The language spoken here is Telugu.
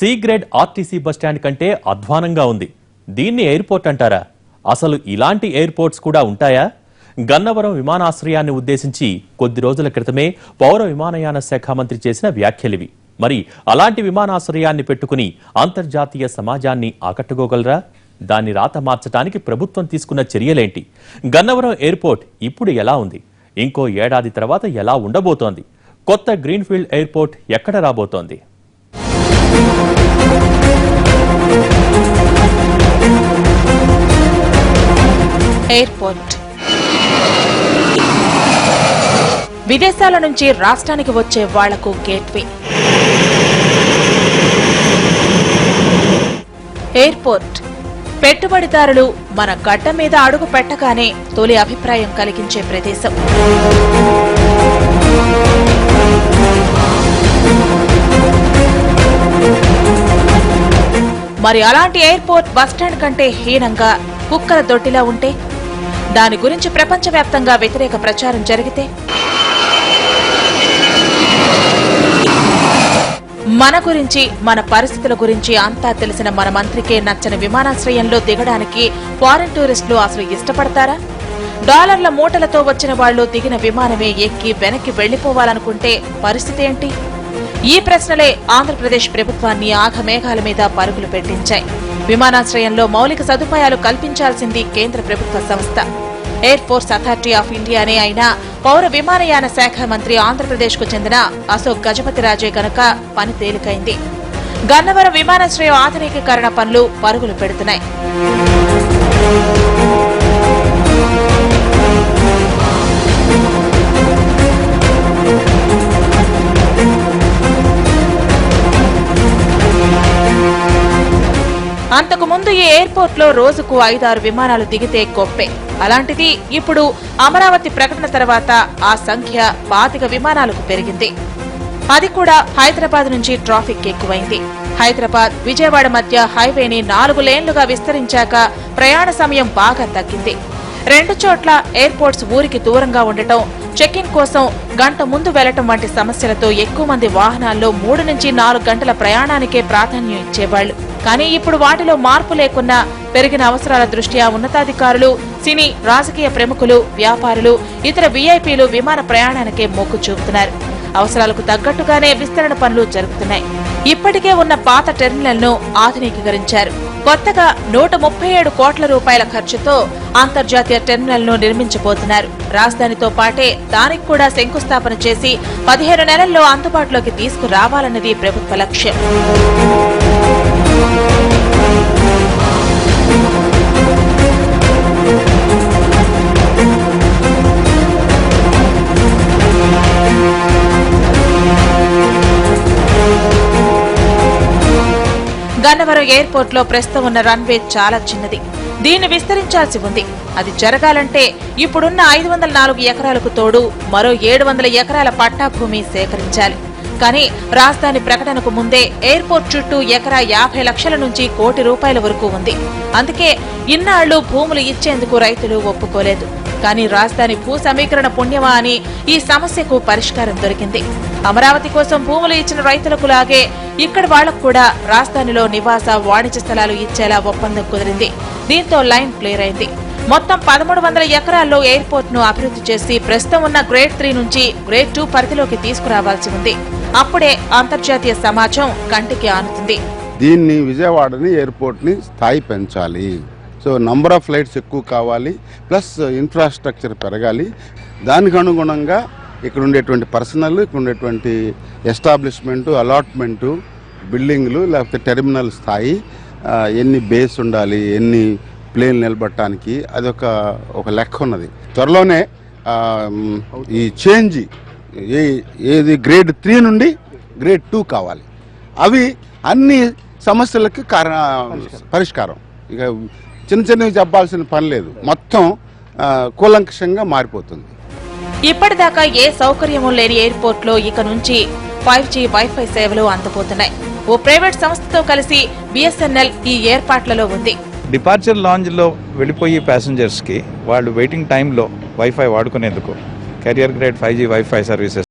సి గ్రేడ్ ఆర్టీసీ బస్టాండ్ కంటే అధ్వానంగా ఉంది. దీన్ని ఎయిర్పోర్ట్ అంటారా? అసలు ఇలాంటి ఎయిర్పోర్ట్స్ కూడా ఉంటాయా? గన్నవరం విమానాశ్రయాన్ని ఉద్దేశించి కొద్ది రోజుల క్రితమే పౌర విమానయాన శాఖ మంత్రి చేసిన వ్యాఖ్యలివి. మరి అలాంటి విమానాశ్రయాన్ని పెట్టుకుని అంతర్జాతీయ సమాజాన్ని ఆకట్టుకోగలరా? దాన్ని రాత మార్చడానికి ప్రభుత్వం తీసుకున్న చర్యలేంటి? గన్నవరం ఎయిర్పోర్ట్ ఇప్పుడు ఎలా ఉంది? ఇంకో ఏడాది తర్వాత ఎలా ఉండబోతోంది? కొత్త గ్రీన్ఫీల్డ్ ఎయిర్పోర్ట్ ఎక్కడ రాబోతోంది? ఎయిర్పోర్ట్ విదేశాల నుంచి రాష్ట్రానికి వచ్చే వాళ్లకు గేట్వే. ఎయిర్పోర్ట్ పెట్టుబడిదారులు మన గడ్డ మీద అడుగు పెట్టగానే తొలి అభిప్రాయం కలిగించే ప్రదేశం. మరి అలాంటి ఎయిర్పోర్ట్ బస్టాండ్ కంటే హీనంగా కుక్కల దొడ్డిలా ఉంటే, దాని గురించి ప్రపంచవ్యాప్తంగా వ్యతిరేక ప్రచారం జరిగితే, మన గురించి మన పరిస్థితుల గురించి అంతా తెలిసిన మన మంత్రికే నచ్చని విమానాశ్రయంలో దిగడానికి ఫారిన్ టూరిస్టులు అసలు ఇష్టపడతారా? డాలర్ల మూటలతో వచ్చిన వాళ్లు దిగిన విమానమే ఎక్కి వెనక్కి వెళ్లిపోవాలనుకుంటే పరిస్థితి ఏంటి? ఈ ప్రశ్నలే ఆంధ్రప్రదేశ్ ప్రభుత్వాన్ని ఆఘమేఘాల మీద పరుగులు పెట్టించాయి. విమానాశ్రయంలో మౌలిక సదుపాయాలు కల్పించాల్సింది కేంద్ర ప్రభుత్వ సంస్థ ఎయిర్ ఫోర్స్ అథారిటీ ఆఫ్ ఇండియానే అయినా పౌర విమానయాన శాఖ మంత్రి ఆంధ్రప్రదేశ్ కు చెందిన అశోక్ గజపతిరాజే గనక పని తేలికైంది. గన్నవరం విమానాశ్రయం ఆధునికీకరణ పనులు పరుగులు పెడుతున్నాయి. అంతకు ముందు ఈ ఎయిర్పోర్ట్ లో రోజుకు 5-6 విమానాలు దిగితే గొప్పే. అలాంటిది ఇప్పుడు అమరావతి ప్రకటన తర్వాత ఆ సంఖ్య 25 విమానాలకు పెరిగింది. అది కూడా హైదరాబాద్ నుంచి ట్రాఫిక్ ఎక్కువైంది. హైదరాబాద్ విజయవాడ మధ్య హైవేని 4 లేన్లుగా విస్తరించాక ప్రయాణ సమయం బాగా తగ్గింది. 2 చోట్ల ఎయిర్పోర్ట్స్ ఊరికి దూరంగా ఉండటం, చెక్-ఇన్ కోసం గంట ముందు వెళ్లటం వంటి సమస్యలతో ఎక్కువ మంది వాహనాల్లో 3 నుంచి 4 గంటల ప్రయాణానికే ప్రాధాన్యం ఇచ్చేవాళ్లు. కానీ ఇప్పుడు వాటిలో మార్పు లేకున్నా పెరిగిన అవసరాల దృష్ట్యా ఉన్నతాధికారులు, సినీ రాజకీయ ప్రముఖులు, వ్యాపారులు, ఇతర వీఐపీలు విమాన ప్రయాణానికే మొగ్గు చూపుతున్నారు. అవసరాలకు తగ్గట్టుగానే విస్తరణ పనులు జరుగుతున్నాయి. ఇప్పటికే ఉన్న పాత టెర్మినల్ను ఆధునికీకరించారు. కొత్తగా 137 కోట్ల రూపాయల ఖర్చుతో అంతర్జాతీయ టెర్మినల్ను నిర్మించబోతున్నారు. రాజధానితో పాటే దానికి కూడా శంకుస్థాపన చేసి 15 నెలల్లో అందుబాటులోకి తీసుకురావాలన్నది ప్రభుత్వ లక్ష్యం. గన్నవరం ఎయిర్పోర్ట్ లో ప్రస్తుతం ఉన్న రన్వే చాలా చిన్నది. దీన్ని విస్తరించాల్సి ఉంది. అది జరగాలంటే ఇప్పుడున్న 504 ఎకరాలకు తోడు మరో 700 ఎకరాల పట్టా భూమి సేకరించాలి. కానీ రాజధాని ప్రకటనకు ముందే ఎయిర్పోర్ట్ చుట్టూ ఎకరా 50 లక్షల నుంచి ₹1 కోటి వరకు ఉంది. అందుకే ఇన్నాళ్లు భూములు ఇచ్చేందుకు రైతులు ఒప్పుకోలేదు. కానీ రాజధాని భూ సమీకరణ పుణ్యమా అని ఈ సమస్యకు పరిష్కారం దొరికింది. అమరావతి కోసం భూములు ఇచ్చిన రైతులకు లాగే ఇక్కడ వాళ్లకు కూడా రాజధానిలో నివాస, వాణిజ్య స్థలాలు ఇచ్చేలా ఒప్పందం కుదిరింది. దీంతో లైన్ క్లియర్ అయింది. మొత్తం 1300 ఎకరాల్లో ఎయిర్పోర్ట్ ను అభివృద్ధి చేసి ప్రస్తుతం ఉన్న గ్రేడ్ 3 నుంచి గ్రేడ్ 2 పరిధిలోకి తీసుకురావాల్సి ఉంది. అప్పుడే అంతర్జాతీయ సమాజం కంటికి ఆనుతుంది. దీన్ని విజయవాడని ఎయిర్పోర్ట్ ని స్థాయి పెంచాలి. సో నంబర్ ఆఫ్ ఫ్లైట్స్ ఎక్కువ కావాలి, ప్లస్ ఇన్ఫ్రాస్ట్రక్చర్ పెరగాలి. దానికి అనుగుణంగా ఇక్కడ ఉండేటువంటి పర్సనల్, ఇక్కడ ఉండేటువంటి ఎస్టాబ్లిష్మెంటు, అలాట్మెంటు, బిల్డింగ్లు, లేకపోతే టెర్మినల్ స్థాయి, ఎన్ని బేస్ ఉండాలి, ఎన్ని ప్లేన్ నిలబడటానికి, అది ఒక లెక్క ఉన్నది. త్వరలోనే ఈ చేంజ్ ఏది గ్రేడ్ 3 నుండి గ్రేడ్ 2 కావాలి. అవి అన్ని సమస్యలకి పరిష్కారం. ఇక చిన్న చిన్నవి చెప్పాల్సిన పని లేదు, మొత్తం కూలంకషంగా మారిపోతుంది. ఇప్పటిదాకా ఏ సౌకర్యమూ లేని ఎయిర్పోర్ట్ లో ఇక నుంచి 5G వైఫై సేవలు అందబోతున్నాయి. ఓ ప్రైవేట్ సంస్థతో కలిసి BSNL ఈ ఏర్పాట్లలో ఉంది. డిపార్చర్ లాంజ్ లో వెళ్లిపోయి ప్యాసింజర్స్ కి వాళ్ళు వెయిటింగ్ టైంలో వైఫై వాడుకునేందుకు carrier grade 5G WiFi services